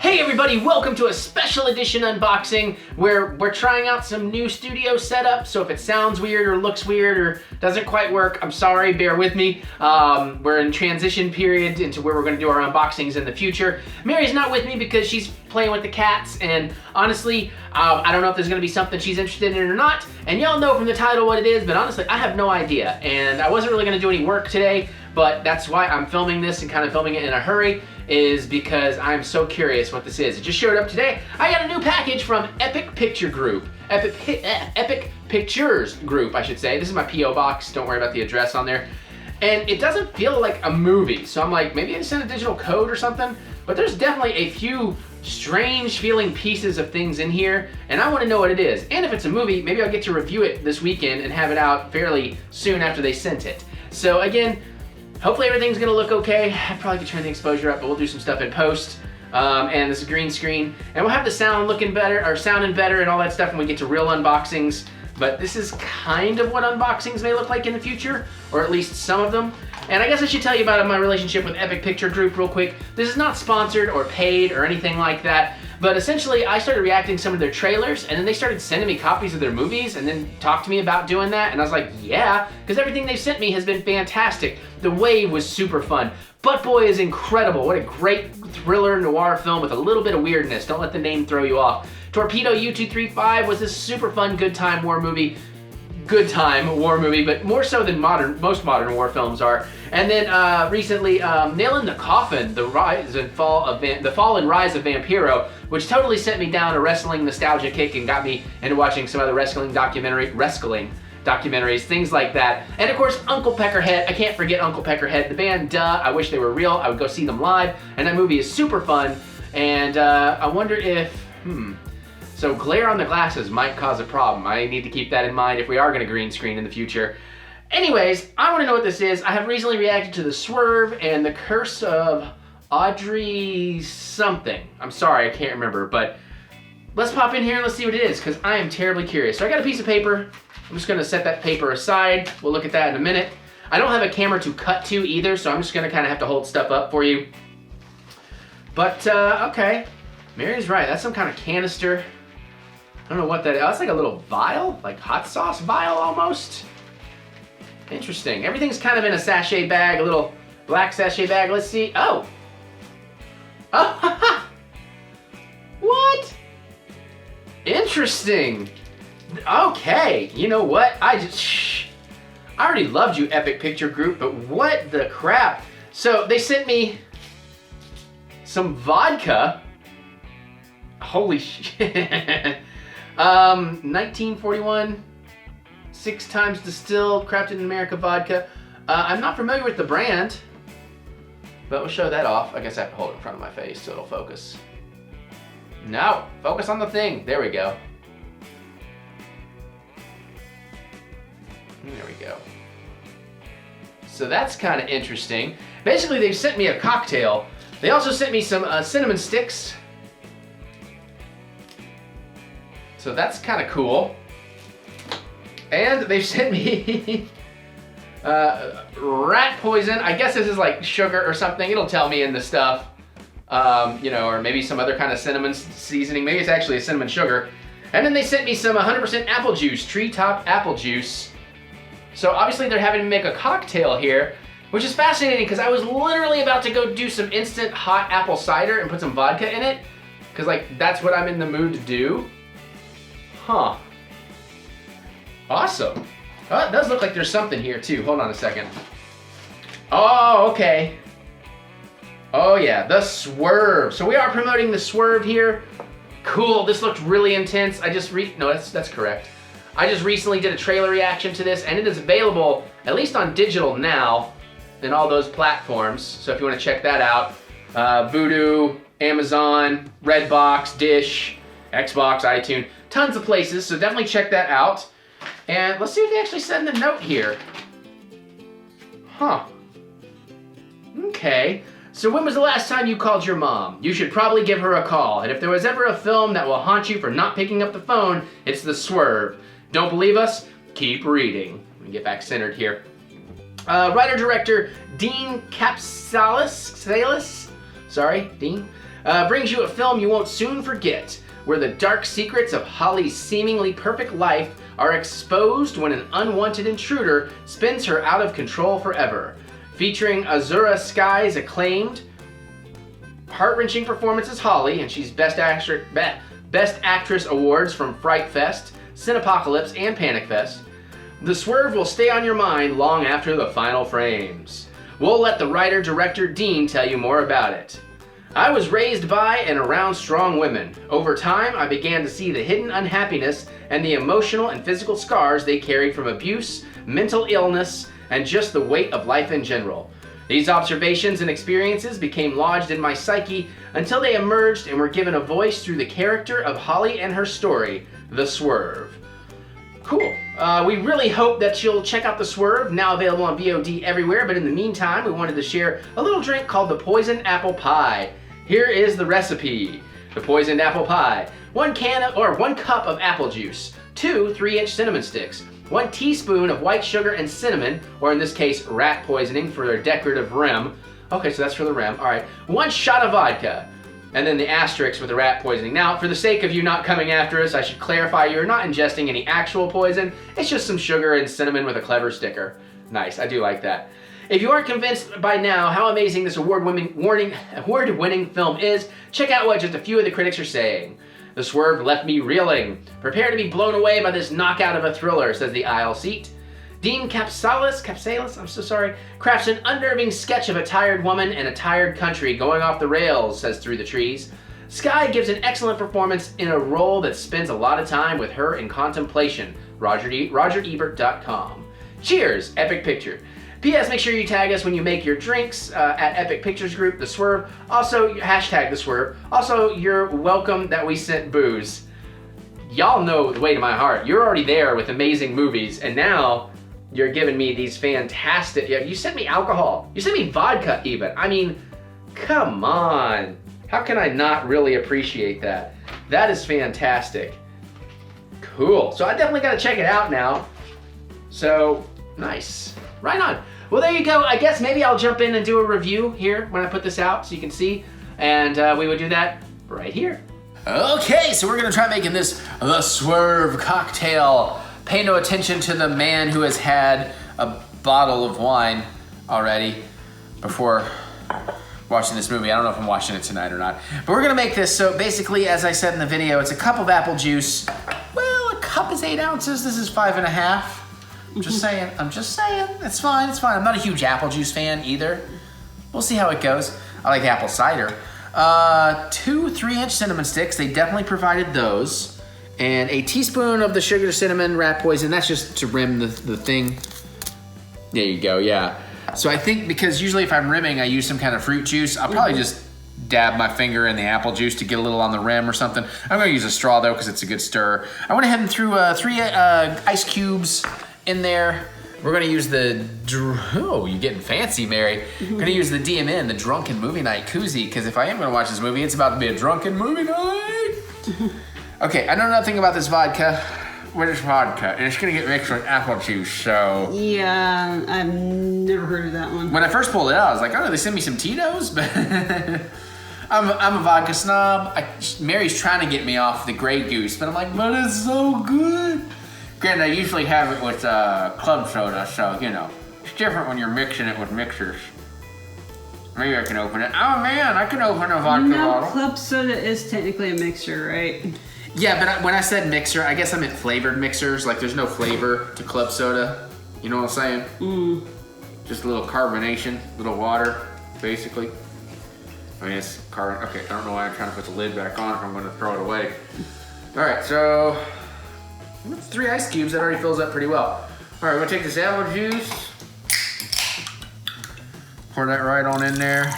Hey everybody, welcome to a special edition unboxing where we're trying out some new studio setup. So if it sounds weird or looks weird or doesn't quite work, I'm sorry, bear with me. We're in transition period into where we're gonna do our unboxings in the future. Mary's not with me because she's playing with the cats, and honestly, I don't know if there's gonna be something she's interested in or not. And y'all know from the title what it is, but honestly, I have no idea. And I wasn't really gonna do any work today, but that's why I'm filming this and kind of filming it in a hurry, is because I'm so curious what this is. It just showed up today. I got a new package from Epic Picture Group. Epic Pictures Group, I should say. This is my P.O. box. Don't worry about the address on there. And it doesn't feel like a movie. So I'm like, maybe I sent a digital code or something. But there's definitely a few strange feeling pieces of things in here, and I want to know what it is. And if it's a movie, maybe I'll get to review it this weekend and have it out fairly soon after they sent it. So again, hopefully everything's gonna look okay. I probably could turn the exposure up, but we'll do some stuff in post. And this is green screen. And we'll have the sound looking better, or sounding better and all that stuff when we get to real unboxings. But this is kind of what unboxings may look like in the future, or at least some of them. And I guess I should tell you about my relationship with Epic Picture Group real quick. This is not sponsored or paid or anything like that. But essentially, I started reacting to some of their trailers, and then they started sending me copies of their movies, and then talked to me about doing that, and I was like, yeah, because everything they've sent me has been fantastic. The Wave was super fun. Butt Boy is incredible. What a great thriller noir film with a little bit of weirdness. Don't let the name throw you off. Torpedo U-235 was this super fun, good time war movie. Good time war movie, but more so than most modern war films are. And then recently, Nail in the Coffin, the fall and rise of Vampiro, which totally sent me down a wrestling nostalgia kick and got me into watching some other wrestling documentaries, things like that. And of course, Uncle Peckerhead. I can't forget Uncle Peckerhead. The band, duh. I wish they were real. I would go see them live. And that movie is super fun. And I wonder if, So glare on the glasses might cause a problem. I need to keep that in mind if we are gonna green screen in the future. Anyways, I wanna know what this is. I have recently reacted to the Swerve and the Curse of Audrey something. I'm sorry, I can't remember, but let's pop in here and let's see what it is, because I am terribly curious. So I got a piece of paper. I'm just gonna set that paper aside. We'll look at that in a minute. I don't have a camera to cut to either, so I'm just gonna kind of have to hold stuff up for you. But, okay. Mary's right, that's some kind of canister. I don't know what that is. Oh, it's like a little vial, like hot sauce vial almost. Interesting. Everything's kind of in a sachet bag, a little black sachet bag. Let's see. Oh. Oh, what? Interesting. Okay, you know what? I already loved you, Epic Picture Group, but what the crap? So they sent me some vodka. Holy shit. 1941, 6 times distilled, crafted in America vodka. I'm not familiar with the brand, but we'll show that off. I guess I have to hold it in front of my face so it'll focus. No, focus on the thing. There we go. There we go. So that's kind of interesting. Basically, they've sent me a cocktail. They also sent me some cinnamon sticks. So that's kind of cool. And they've sent me rat poison. I guess this is like sugar or something. It'll tell me in the stuff. You know, or maybe some other kind of cinnamon seasoning. Maybe it's actually a cinnamon sugar. And then they sent me some 100% apple juice, treetop apple juice. So obviously they're having me make a cocktail here, which is fascinating because I was literally about to go do some instant hot apple cider and put some vodka in it. Because like, that's what I'm in the mood to do. Huh. Awesome. Oh, it does look like there's something here too. Hold on a second. Oh, okay. Oh yeah, the Swerve. So we are promoting the Swerve here. Cool, this looked really intense. No, that's correct. I just recently did a trailer reaction to this, and it is available, at least on digital now, in all those platforms. So if you want to check that out, Vudu, Amazon, Redbox, Dish, Xbox, iTunes, tons of places, so definitely check that out. And let's see what they actually said in the note here. Huh. Okay. So when was the last time you called your mom? You should probably give her a call. And if there was ever a film that will haunt you for not picking up the phone, it's The Swerve. Don't believe us? Keep reading. Let me get back centered here. Writer-director Dean Kapsalis, Dean, brings you a film you won't soon forget, where the dark secrets of Holly's seemingly perfect life are exposed when an unwanted intruder spins her out of control forever. Featuring Azura Sky's acclaimed, heart-wrenching performance as Holly, and she's Best Actress awards from Fright Fest, Cinepocalypse, and Panic Fest. The Swerve will stay on your mind long after the final frames. We'll let the writer-director Dean tell you more about it. I was raised by and around strong women. Over time, I began to see the hidden unhappiness and the emotional and physical scars they carried from abuse, mental illness, and just the weight of life in general. These observations and experiences became lodged in my psyche until they emerged and were given a voice through the character of Holly and her story, The Swerve. Cool. We really hope that you'll check out The Swerve, now available on VOD everywhere, but in the meantime, we wanted to share a little drink called the Poisoned Apple Pie. Here is the recipe. The Poisoned Apple Pie. 1 cup of apple juice, 2 3-inch cinnamon sticks, 1 teaspoon of white sugar and cinnamon, or in this case, rat poisoning for their decorative rim. Okay, so that's for the rim. All right. 1 shot of vodka, and then the asterisk with the rat poisoning. Now, for the sake of you not coming after us, I should clarify you're not ingesting any actual poison. It's just some sugar and cinnamon with a clever sticker. Nice, I do like that. If you aren't convinced by now how amazing this award-winning film is, check out what just a few of the critics are saying. The Swerve left me reeling. Prepare to be blown away by this knockout of a thriller, says the aisle seat. Dean Kapsalis, I'm so sorry, crafts an unnerving sketch of a tired woman and a tired country going off the rails, says Through the Trees. Sky gives an excellent performance in a role that spends a lot of time with her in contemplation, RogerEbert.com. Cheers, Epic Picture. P.S. Make sure you tag us when you make your drinks at Epic Pictures Group, The Swerve. Also, hashtag The Swerve. Also, you're welcome that we sent booze. Y'all know the way to my heart. You're already there with amazing movies, and now you're giving me these fantastic... You sent me alcohol. You sent me vodka, even. I mean, come on. How can I not really appreciate that? That is fantastic. Cool. So I definitely got to check it out now. So, nice. Right on. Well, there you go. I guess maybe I'll jump in and do a review here when I put this out so you can see. And we would do that right here. Okay, so we're going to try making this The Swerve cocktail. Pay no attention to the man who has had a bottle of wine already before watching this movie. I don't know if I'm watching it tonight or not. But we're going to make this. So basically, as I said in the video, it's a cup of apple juice. Well, a cup is 8 ounces. This is 5.5. I'm just saying. It's fine. I'm not a huge apple juice fan either. We'll see how it goes. I like apple cider. 2 3-inch cinnamon sticks. They definitely provided those. And a teaspoon of the sugar, cinnamon, rat poison. That's just to rim the thing. There you go, yeah. So I think because usually if I'm rimming, I use some kind of fruit juice. I'll probably just dab my finger in the apple juice to get a little on the rim or something. I'm going to use a straw though because it's a good stir. I went ahead and threw 3 ice cubes in there. We're gonna use the, oh, you're getting fancy, Mary. We're gonna use the DMN, the Drunken Movie Night koozie, because if I am gonna watch this movie, it's about to be a drunken movie night. Okay, I know nothing about this vodka. What is vodka? And it's gonna get mixed with apple juice, so. Yeah, I've never heard of that one. When I first pulled it out, I was like, oh, they sent me some Tito's? But I'm a vodka snob. Mary's trying to get me off the Grey Goose, but I'm like, but it's so good. Granted, I usually have it with club soda, so, you know, it's different when you're mixing it with mixers. Maybe I can open it. Oh, man, I can open a vodka bottle. Club soda is technically a mixer, right? Yeah, but when I said mixer, I guess I meant flavored mixers. Like, there's no flavor to club soda. You know what I'm saying? Just a little carbonation, little water, basically. I mean, it's carbon. Okay, I don't know why I'm trying to put the lid back on if I'm going to throw it away. All right, so 3 ice cubes, that already fills up pretty well. All right, we're gonna take this apple juice, pour that right on in there.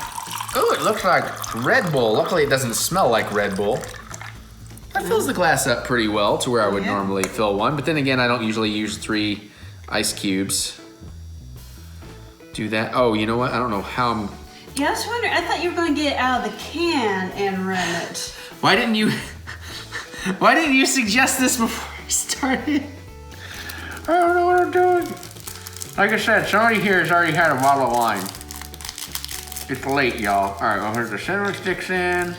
Oh, it looks like Red Bull. Luckily, it doesn't smell like Red Bull. That fills the glass up pretty well to where I would normally fill one, but then again, I don't usually use 3 ice cubes. Do that. Oh, you know what? I don't know how I'm... Yeah, I was wondering, I thought you were gonna get it out of the can and rim it. Why didn't you suggest this before I started? I don't know what I'm doing. Like I said, somebody here has already had a bottle of wine. It's late, y'all. All right, we'll put the cinnamon sticks in.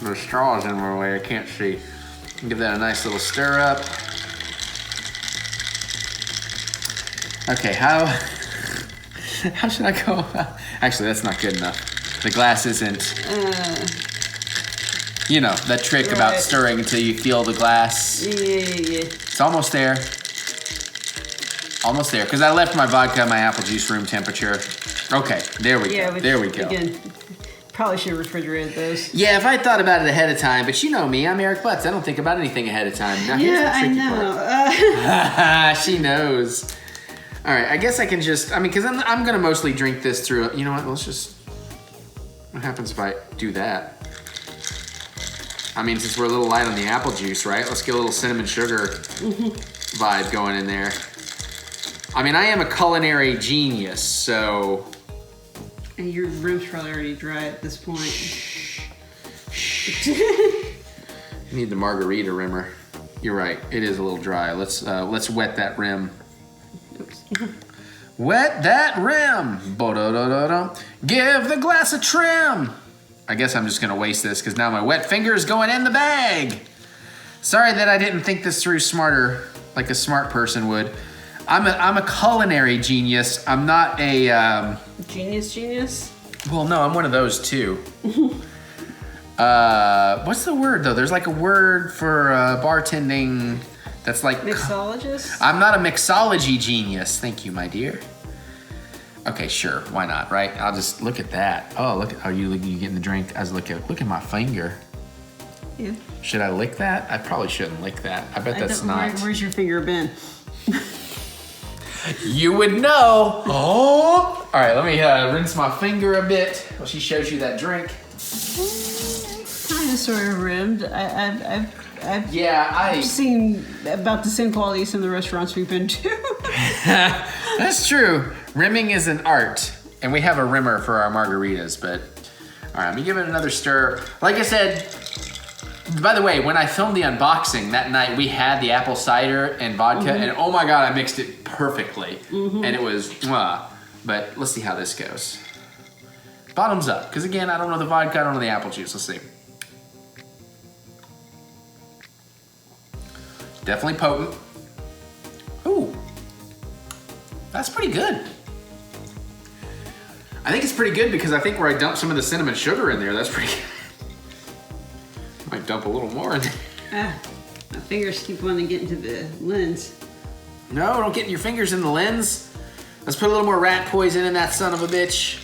The straw is in my way, I can't see. Give that a nice little stir up. Okay, how should I go? Actually, that's not good enough. The glass isn't, you know, that trick about stirring until you feel the glass. Yeah. It's almost there. Almost there, because I left my vodka and my apple juice room temperature. Okay, there we go. There we go. Again, probably should have refrigerated those. Yeah, if I thought about it ahead of time, but you know me, I'm Eric Butts. I don't think about anything ahead of time. Now, here's the tricky part. She knows. All right, I guess I can just, because I'm going to mostly drink this through, you know what, what happens if I do that? Since we're a little light on the apple juice, right? Let's get a little cinnamon sugar vibe going in there. I am a culinary genius, so... And your rim's probably already dry at this point. You need the margarita rimmer. You're right, it is a little dry. Let's wet that rim. Wet that rim. Bo-do-do-do-do. Give the glass a trim. I guess I'm just gonna waste this because now my wet finger is going in the bag. Sorry that I didn't think this through smarter, like a smart person would. I'm a culinary genius. I'm not a Genius? Well, no, I'm one of those too. What's the word though? There's like a word for bartending that's like mixologist? I'm not a mixology genius. Thank you, my dear. Okay, sure. Why not, right? I'll just look at that. Oh, look at you getting the drink. I was look at my finger. Yeah. Should I lick that? I probably shouldn't lick that. I bet that's not. Where's your finger been? You would know. Oh! All right, let me rinse my finger a bit while she shows you that drink. Kind of sort of rimmed. I've seen about the same quality as some of the restaurants we've been to. That's true. Rimming is an art, and we have a rimmer for our margaritas, but all right, let me give it another stir. Like I said, by the way, when I filmed the unboxing that night, we had the apple cider and vodka, and oh my God, I mixed it perfectly. And it was, mwah. But let's see how this goes. Bottoms up, because again, I don't know the vodka, I don't know the apple juice. Let's see. Definitely potent. Ooh, that's pretty good. I think it's pretty good because I think where I dumped some of the cinnamon sugar in there, that's pretty good. Might dump a little more in there. My fingers keep wanting to get into the lens. No, don't get your fingers in the lens. Let's put a little more rat poison in that son of a bitch.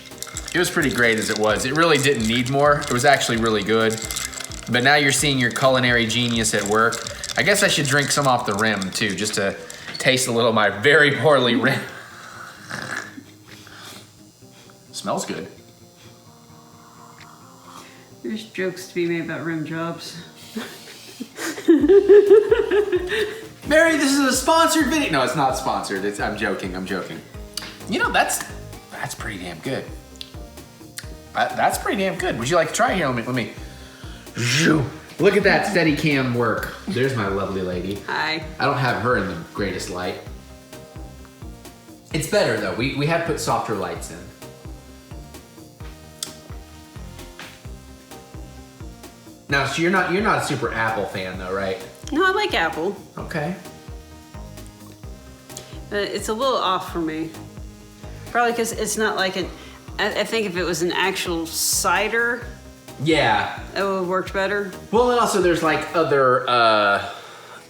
It was pretty great as it was. It really didn't need more. It was actually really good. But now you're seeing your culinary genius at work. I guess I should drink some off the rim too, just to taste a little of my very poorly rim. Smells good. There's jokes to be made about rim jobs. Mary, this is a sponsored video. No, it's not sponsored. I'm joking. You know, that's pretty damn good. That's pretty damn good. Would you like to try it here? Let me. Look at that steady cam work. There's my lovely lady. Hi. I don't have her in the greatest light. It's better though. We have put softer lights in. Now, so you're not a super Apple fan though, right? No, I like apple. Okay. It's a little off for me. Probably because it's not like I think if it was an actual cider, yeah, it would have worked better. Well, and also there's like other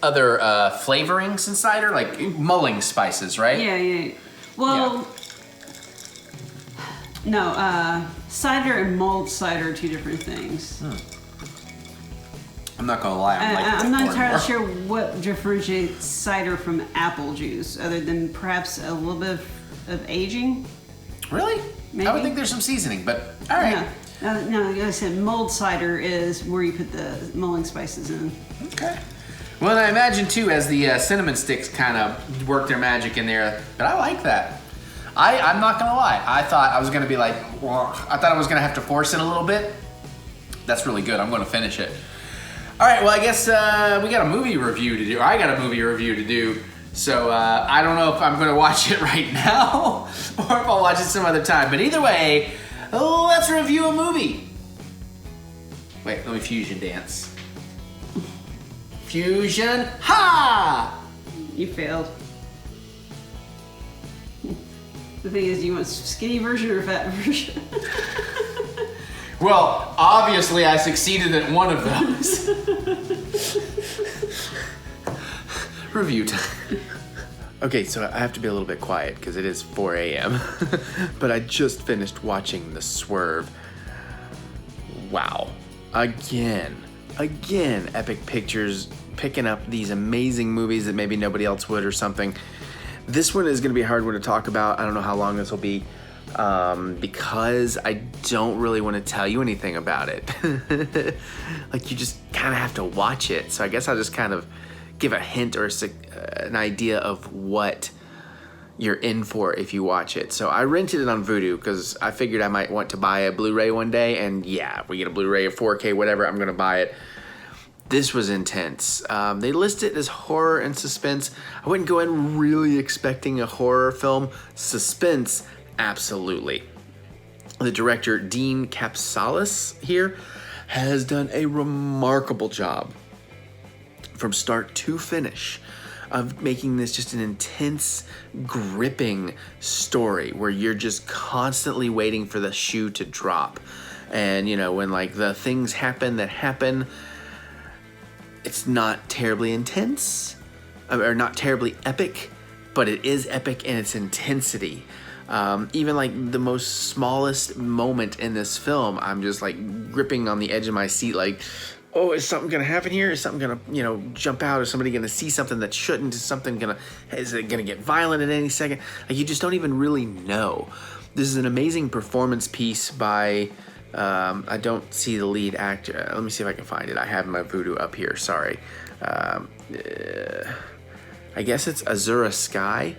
flavorings in cider, like mulling spices, right? Yeah. Well, no, cider and mulled cider are two different things. I'm not gonna lie, I'm not entirely sure what differentiates cider from apple juice, other than perhaps a little bit of aging. Really? Maybe. I would think there's some seasoning, but all right. No, like I said, mulled cider is where you put the mulling spices in. Okay. Well, and I imagine too, as the cinnamon sticks kind of work their magic in there, but I like that. I'm not gonna lie. I thought I was gonna be like, I thought I was gonna have to force it a little bit. That's really good. I'm gonna finish it. All right, well, I guess we got a movie review to do. I got a movie review to do. So I don't know if I'm gonna watch it right now or if I'll watch it some other time. But either way, let's review a movie. Wait, let me fusion dance. Fusion, ha! You failed. The thing is, do you want skinny version or fat version? Well, obviously I succeeded at one of those. Review time. Okay, so I have to be a little bit quiet because it is 4 a.m. But I just finished watching The Swerve. Wow. Again, Epic Pictures picking up these amazing movies that maybe nobody else would or something. This one is going to be a hard one to talk about. I don't know how long this will be because I don't really want to tell you anything about it. Like, you just kind of have to watch it. So I guess I'll just kind of give a hint or an idea of what you're in for if you watch it. So I rented it on Vudu because I figured I might want to buy a Blu-ray one day, and yeah, if we get a Blu-ray of 4K, whatever, I'm gonna buy it. This was intense. They list it as horror and suspense. I wouldn't go in really expecting a horror film. Suspense, absolutely. The director, Dean Kapsalis here, has done a remarkable job from start to finish of making this just an intense, gripping story where you're just constantly waiting for the shoe to drop. And, you know, when like the things happen that happen, it's not terribly intense or not terribly epic, but it is epic in its intensity. Even like the most smallest moment in this film, I'm just like gripping on the edge of my seat like, oh, is something gonna happen here? Is something gonna, you know, jump out? Is somebody gonna see something that shouldn't? Is it gonna get violent at any second? Like, you just don't even really know. This is an amazing performance piece by, I don't see the lead actor. Let me see if I can find it. I have my Vudu up here, sorry. I guess it's Azura Sky.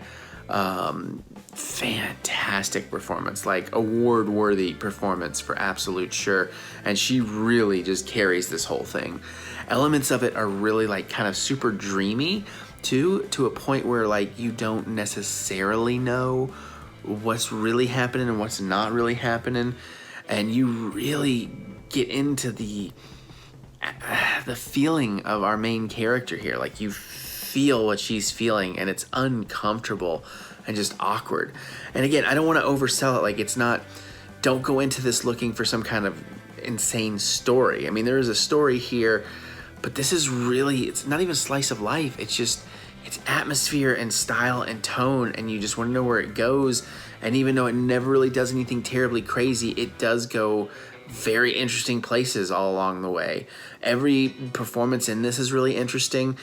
Fantastic performance, like award-worthy performance for absolute sure, and she really just carries this whole thing. Elements of it are really like kind of super dreamy too, to a point where like you don't necessarily know what's really happening and what's not really happening, and you really get into the feeling of our main character here. Like, you feel what she's feeling, and it's uncomfortable and just awkward. And again, I don't want to oversell it. Like, it's not, don't go into this looking for some kind of insane story. I mean, there is a story here, but this is really, it's not even slice of life. It's just, it's atmosphere and style and tone, and you just want to know where it goes. And even though it never really does anything terribly crazy, it does go very interesting places all along the way. Every performance in this is really interesting.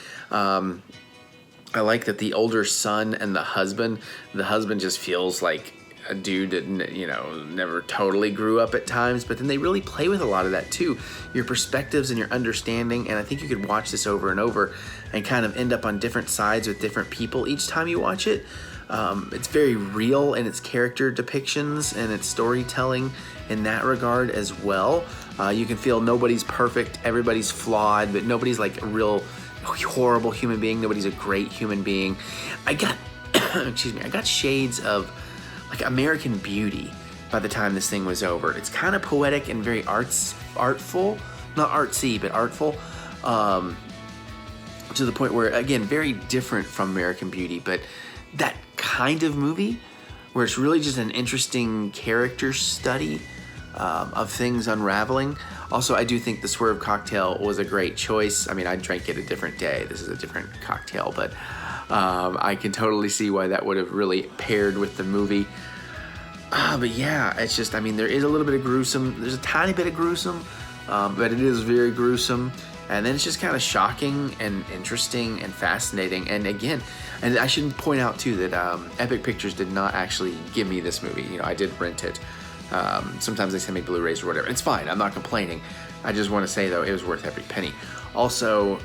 I like that the older son and the husband just feels like a dude that, you know, never totally grew up at times, but then they really play with a lot of that too. Your perspectives and your understanding, and I think you could watch this over and over and kind of end up on different sides with different people each time you watch it. It's very real in its character depictions and its storytelling in that regard as well. You can feel nobody's perfect, everybody's flawed, but nobody's like a real horrible human being. Nobody's a great human being. I got, excuse me, I got shades of like American Beauty by the time this thing was over. It's kind of poetic and very artful, not artsy, but artful, to the point where, again, very different from American Beauty, but that kind of movie where it's really just an interesting character study of things unraveling. Also, I do think the Swerve cocktail was a great choice. I mean, I drank it a different day. This is a different cocktail, but I can totally see why that would have really paired with the movie. But yeah, it's just, I mean, there is a little bit of gruesome. There's a tiny bit of gruesome, but it is very gruesome. And then it's just kind of shocking and interesting and fascinating. And again, and I should point out too that Epic Pictures did not actually give me this movie. You know, I did rent it. Sometimes they send me Blu-rays or whatever. It's fine. I'm not complaining. I just want to say though, it was worth every penny. Also,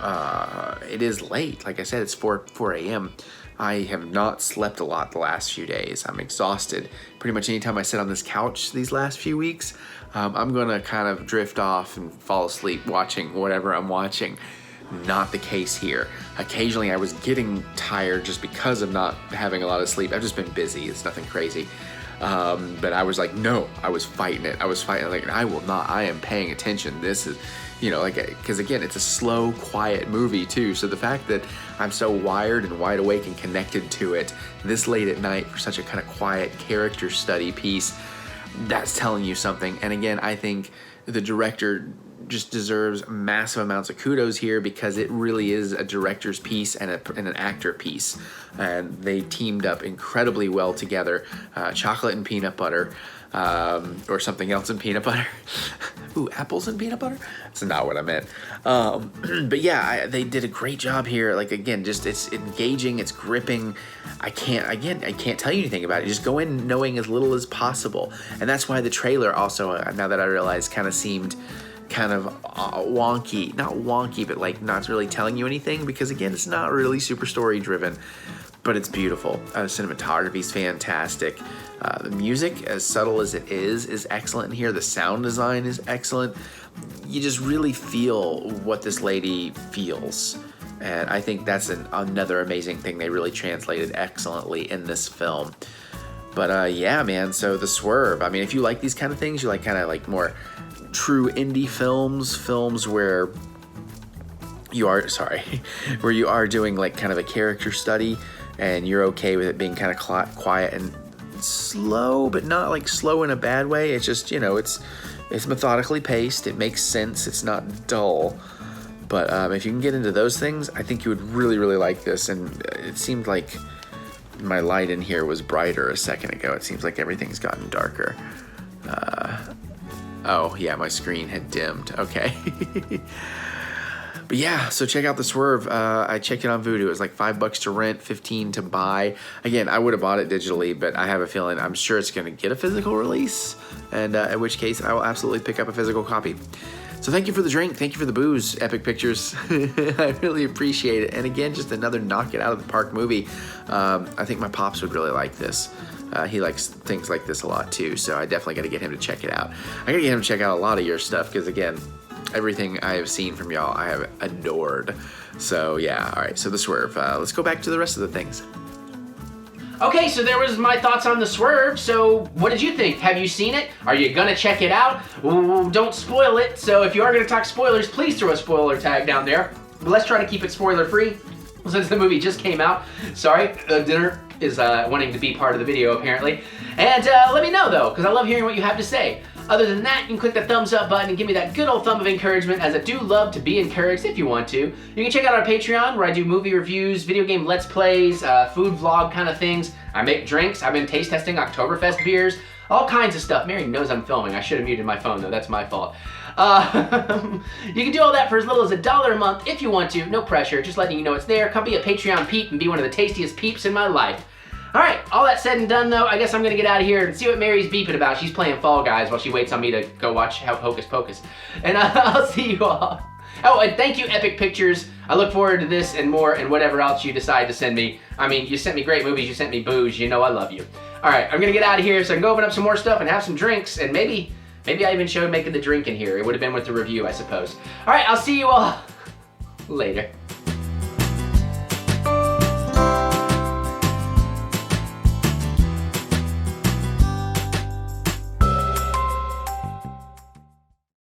it is late. Like I said, it's 4 a.m. I have not slept a lot the last few days. I'm exhausted. Pretty much anytime I sit on this couch these last few weeks, I'm gonna kind of drift off and fall asleep watching whatever I'm watching. Not the case here. Occasionally I was getting tired just because of not having a lot of sleep. I've just been busy. It's nothing crazy. But I was like, no, I was fighting it. I was fighting like, I will not, I am paying attention. This is, you know, like, because again, it's a slow, quiet movie too. So the fact that I'm so wired and wide awake and connected to it this late at night for such a kind of quiet character study piece, that's telling you something. And again, I think the director just deserves massive amounts of kudos here, because it really is a director's piece and an actor piece, and they teamed up incredibly well together. Chocolate and peanut butter, or something else in peanut butter. Ooh, apples and peanut butter? That's not what I meant. But yeah, they did a great job here. Like, again, just it's engaging, it's gripping. I can't tell you anything about it. Just go in knowing as little as possible. And that's why the trailer also, now that I realize, kind of seemed kind of wonky. Not wonky, but like not really telling you anything, because again, it's not really super story driven, but it's beautiful. The cinematography is fantastic. The music, as subtle as it is excellent in here. The sound design is excellent. You just really feel what this lady feels. And I think that's another amazing thing they really translated excellently in this film. But yeah, man, so The Swerve. I mean, if you like these kind of things, you like kind of like more true indie films where you are, where you are doing like kind of a character study, and you're okay with it being kind of quiet and slow, but not like slow in a bad way. It's just, you know, it's methodically paced. It makes sense. It's not dull. But if you can get into those things, I think you would really, really like this. And it seemed like my light in here was brighter a second ago. It seems like everything's gotten darker. Oh yeah, my screen had dimmed. Okay. But yeah, so check out The Swerve. I checked it on Vudu. It was like $5 to rent, $15 to buy. Again, I would have bought it digitally, but I have a feeling, I'm sure it's going to get a physical release, and in which case I will absolutely pick up a physical copy. So thank you for the drink. Thank you for the booze, Epic Pictures. I really appreciate it. And again, just another knock it out of the park movie. I think my pops would really like this. He likes things like this a lot too, so I definitely got to get him to check it out. I got to get him to check out a lot of your stuff, because again, everything I have seen from y'all, I have adored. So yeah, all right, so The Swerve. Let's go back to the rest of the things. Okay, so there was my thoughts on The Swerve. So what did you think? Have you seen it? Are you gonna check it out? Ooh, don't spoil it. So if you are gonna talk spoilers, please throw a spoiler tag down there. But let's try to keep it spoiler free, since the movie just came out. Sorry, dinner is wanting to be part of the video apparently. And let me know though, because I love hearing what you have to say. Other than that, you can click the thumbs up button and give me that good old thumb of encouragement, as I do love to be encouraged if you want to. You can check out our Patreon, where I do movie reviews, video game let's plays, food vlog kind of things. I make drinks. I've been taste testing Oktoberfest beers, all kinds of stuff. Mary knows I'm filming. I should have muted my phone though, that's my fault. You can do all that for as little as $1 a month if you want to. No pressure, just letting you know it's there. Come be a Patreon peep and be one of the tastiest peeps in my life. Alright, all that said and done though, I guess I'm gonna get out of here and see what Mary's beeping about. She's playing Fall Guys while she waits on me to go watch Hocus Pocus. And I'll see you all. Oh, and thank you, Epic Pictures. I look forward to this and more and whatever else you decide to send me. I mean, you sent me great movies, you sent me booze, you know I love you. Alright, I'm gonna get out of here so I can go open up some more stuff and have some drinks, and maybe I even showed making the drink in here. It would have been with the review, I suppose. Alright, I'll see you all later.